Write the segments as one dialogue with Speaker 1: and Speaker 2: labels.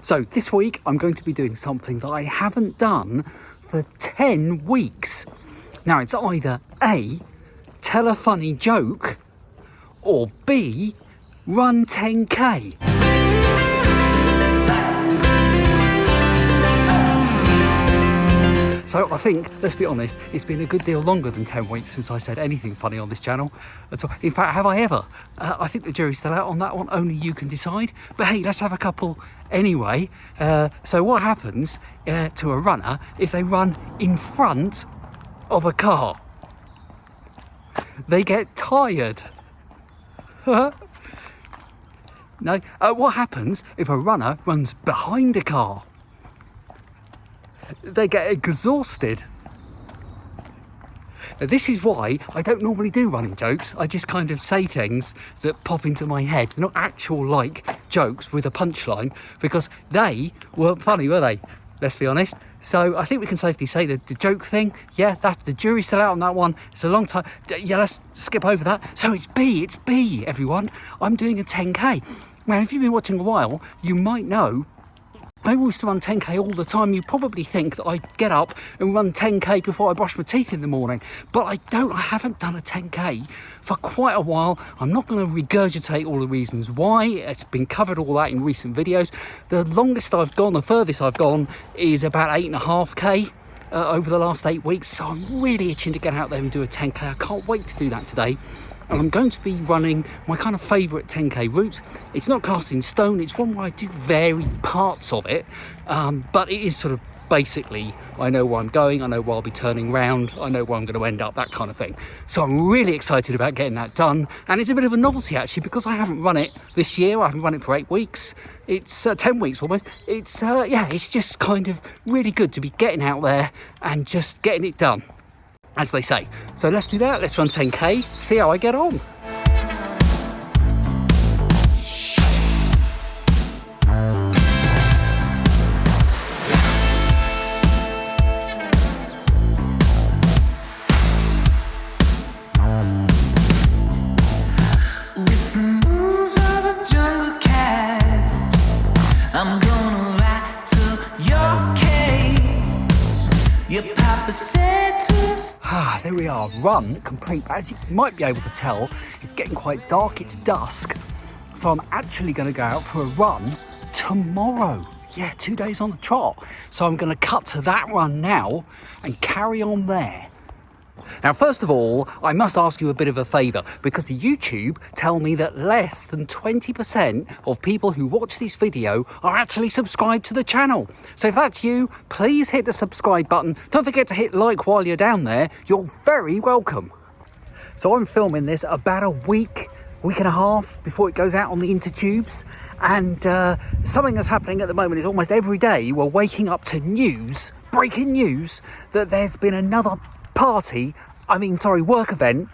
Speaker 1: So this week I'm going to be doing something that I haven't done for 10 weeks. Now it's either A, tell a funny joke, or B, run 10k. So I think, let's be honest, it's been a good deal longer than 10 weeks since I said anything funny on this channel at all. In fact, have I ever? I think the jury's still out on that one, only you can decide. But hey, let's have a couple anyway. So what happens to a runner if they run in front of a car? They get tired. No. What happens if a runner runs behind a car? They get exhausted. Now, this is why I don't normally do running jokes. I just kind of say things that pop into my head, not actual like jokes with a punchline, because they weren't funny, were they? Let's be honest. So I think we can safely say that the joke thing, yeah, that's the jury's still out on that one. It's a long time. Yeah, let's skip over that. So it's B, everyone. I'm doing a 10k. Now, if you've been watching a while, you might know I used to run 10k all the time. You probably think that I get up and run 10k before I brush my teeth in the morning, but I don't. I haven't done a 10k for quite a while. I'm not going to regurgitate all the reasons why. It's been covered all that in recent videos. The longest I've gone, the furthest I've gone, is about 8.5k over the last 8 weeks. So I'm really itching to get out there and do a 10k. I can't wait to do that today. And I'm going to be running my kind of favourite 10k route. It's not cast in stone, it's one where I do vary parts of it, but it is sort of basically, I know where I'm going, I know where I'll be turning round, I know where I'm going to end up, that kind of thing. So I'm really excited about getting that done, and it's a bit of a novelty actually, because I haven't run it this year. I haven't run it for 8 weeks. It's 10 weeks almost. It's yeah, it's just kind of really good to be getting out there and just getting it done, as they say. So let's do that. Let's run 10k, see how I get on.
Speaker 2: With the moves of a jungle cat, I'm gonna ride to your cage. Your papa said to
Speaker 1: There we are, run complete. As you might be able to tell, it's getting quite dark, it's dusk. So I'm actually going to go out for a run tomorrow. Yeah, 2 days on the trot. So I'm going to cut to that run now and carry on there. Now, first of all, I must ask you a bit of a favour, because YouTube tell me that less than 20% of people who watch this video are actually subscribed to the channel. So if that's you, please hit the subscribe button. Don't forget to hit like while you're down there. You're very welcome. So I'm filming this about a week and a half before it goes out on the intertubes. And something that's happening at the moment is almost every day we're waking up to news, breaking news, that there's been another work event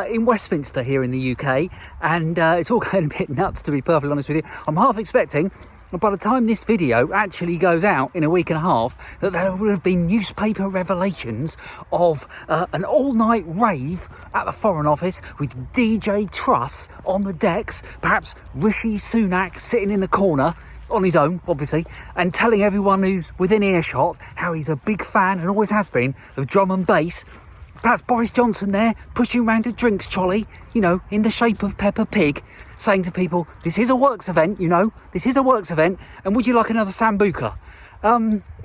Speaker 1: in Westminster here in the UK, and it's all going a bit nuts, to be perfectly honest with you. I'm half expecting, by the time this video actually goes out in a week and a half, that there will have been newspaper revelations of an all-night rave at the Foreign Office with DJ Truss on the decks, perhaps Rishi Sunak sitting in the corner on his own, obviously, and telling everyone who's within earshot how he's a big fan, and always has been, of drum and bass. Perhaps Boris Johnson there, pushing around a drinks trolley, you know, in the shape of Peppa Pig, saying to people, this is a works event, you know, this is a works event, and would you like another Sambuca?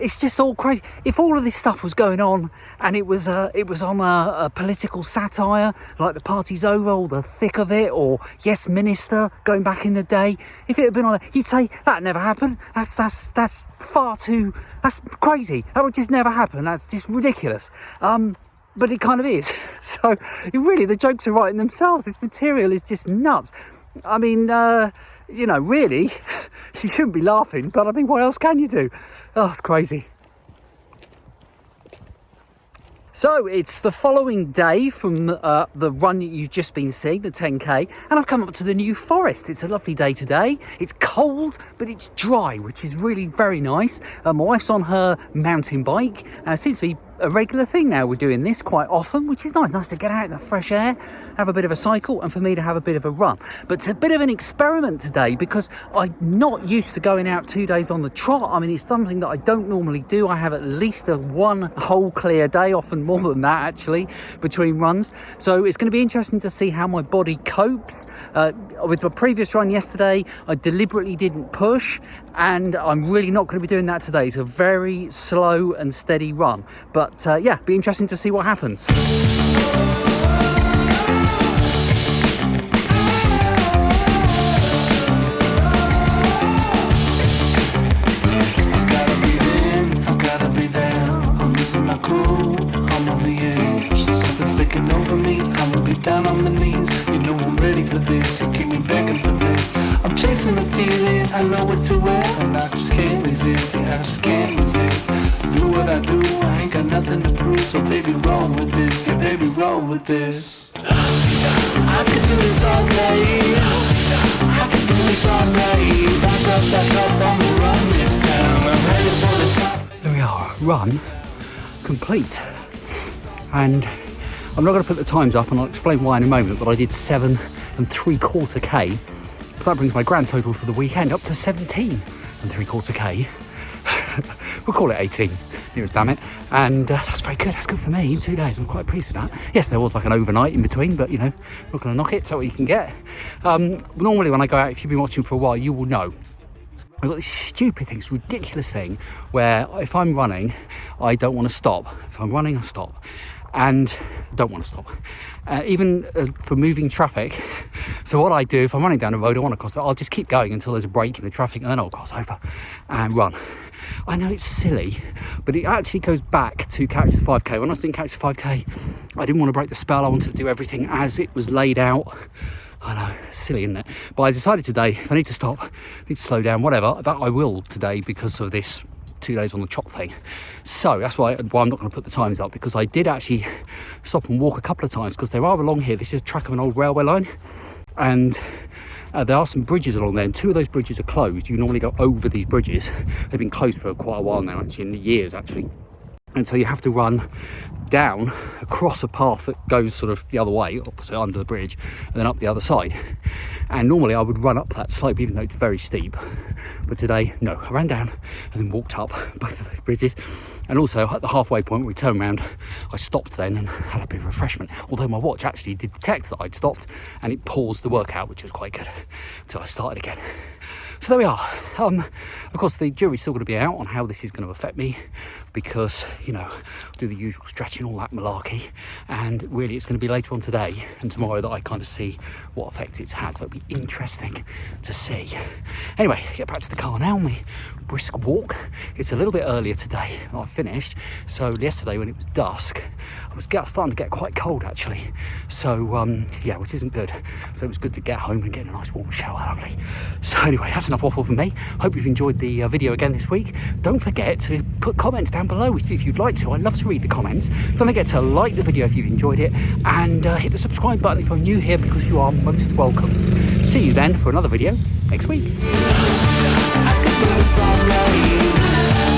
Speaker 1: It's just all crazy. If all of this stuff was going on and it was on a political satire, like the party's over, all the thick of it, or Yes Minister going back in the day, if it had been on, you'd say that never happened. That's far too. That's crazy. That would just never happen. That's just ridiculous. But it kind of is. So really, the jokes are writing themselves. This material is just nuts. I mean, you know, really, you shouldn't be laughing, but I mean, what else can you do? Oh, it's crazy. So it's the following day from the run that you've just been seeing, the 10k, and I've come up to the New Forest. It's a lovely day today. It's cold, but it's dry, which is really very nice. My wife's on her mountain bike. Seems to be a regular thing now. We're doing this quite often, which is nice to get out in the fresh air, have a bit of a cycle, and for me to have a bit of a run. But it's a bit of an experiment today because I'm not used to going out 2 days on the trot. I mean, it's something that I don't normally do. I have at least one whole clear day, often more than that actually, between runs. So it's going to be interesting to see how my body copes. With my previous run yesterday, I deliberately didn't push, and I'm really not going to be doing that today. It's a very slow and steady run, but yeah, be interesting to see what happens.
Speaker 2: My cool, I'm on the edge. Something's taking over me. I'ma be down on my knees. You know I'm ready for this. You keep me begging for this. I'm chasing the feeling. I know it too well, and I just can't resist. Yeah, I just can't resist. Do what I do. I ain't got nothing to prove. So baby, roll with this. Yeah, baby, roll with this. I can do this all day. I can do this all day. Back up, on the run this time. I'm ready for the top.
Speaker 1: There we are, run complete, and I'm not going to put the times up, and I'll explain why in a moment, but I did 7 3/4 k, so that brings my grand total for the weekend up to 17 3/4 k. We'll call it 18, nearest damn it, and that's very good. That's good for me in 2 days. I'm quite pleased with that. Yes, there was like an overnight in between, but you know, not going to knock it. It's what you can get. Normally when I go out, if you've been watching for a while, you will know I've got this stupid thing, this ridiculous thing, where if I'm running, I don't want to stop. If I'm running, I stop. And I don't want to stop. Even for moving traffic. So what I do, if I'm running down the road, I want to cross it, I'll just keep going until there's a break in the traffic, and then I'll cross over and run. I know it's silly, but it actually goes back to Catch the 5K. When I was doing Catch the 5K, I didn't want to break the spell. I wanted to do everything as it was laid out. I know, it's silly, isn't it? But I decided today, if I need to stop, I need to slow down, whatever, that I will today because of this 2 days on the trot thing. So that's why I'm not going to put the times up, because I did actually stop and walk a couple of times, because they're rather along here. This is a track of an old railway line, and there are some bridges along there, and 2 of those bridges are closed. You normally go over these bridges. They've been closed for quite a while now, actually, in the years actually. And so you have to run down across a path that goes sort of the other way, opposite under the bridge, and then up the other side. And normally I would run up that slope, even though it's very steep. But today, no, I ran down and then walked up both of those bridges. And also at the halfway point, we turned around, I stopped then and had a bit of refreshment. Although my watch actually did detect that I'd stopped, and it paused the workout, which was quite good, until I started again. So there we are. Of course, the jury's still going to be out on how this is going to affect me, because, you know, do the usual stretching, all that malarkey, and really it's going to be later on today and tomorrow that I kind of see what effect it's had. So it'll be interesting to see. Anyway, get back to the car now, my brisk walk. It's a little bit earlier today than I finished. So yesterday when it was dusk, I was starting to get quite cold actually. So yeah, which isn't good. So it was good to get home and get a nice warm shower, lovely. So anyway, that's enough waffle from me. Hope you've enjoyed the video again this week. Don't forget to put comments down below if you'd like to. I'd love to read the comments. Don't forget to like the video if you've enjoyed it, and hit the subscribe button if you're new here, because you are most welcome. See you then for another video next week.
Speaker 2: I can do this all night.